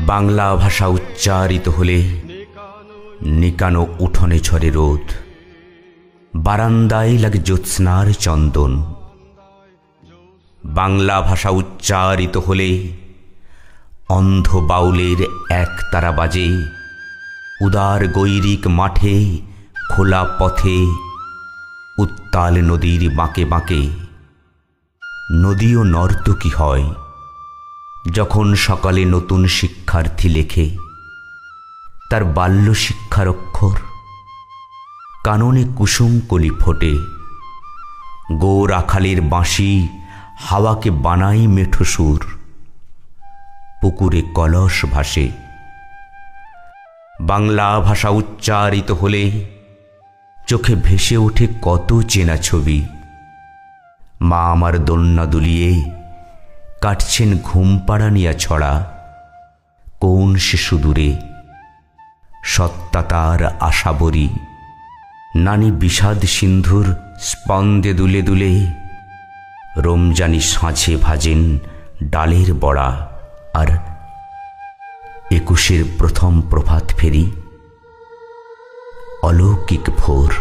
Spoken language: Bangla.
বাংলা ভাষা উচ্চারিত হলে নিকানো উঠোনে ঝরে রোদ, বারান্দায় লাগে জ্যোৎস্নার চন্দন। বাংলা ভাষা উচ্চারিত হলে অন্ধ বাউলের একতারা বাজে, উদার গৈরিক মাঠে খোলা পথে উত্তাল নদীর বাঁকে বাঁকে। নদীও নর্তকী হয় যখন সকালে নতুন শিক্ষার্থী লেখে তার বাল্য শিক্ষার অক্ষর। কাননে কুসুমকলি ফোটে, গো রাখালের বাঁশি হাওয়াকে বানাই মেঠো সুর। পুকুরে কলস ভাসে। বাংলা ভাষা উচ্চারিত হলে চোখে ভেসে ওঠে কত চেনা ছবি। মা আমার দোলনা দুলিয়ে কাটছেন ঘুম পাড়ানিয়া ছড়া। কোন শিশু দূরে সত্তা তার আশাবরী। নানি বিষাদ সিন্ধুর স্পন্দে দুলে দুলে রমজানি সাঁঝে ভাজেন ডালের বড়া। আর 21-এর প্রথম প্রভাত ফেরি অলৌকিক ভোর।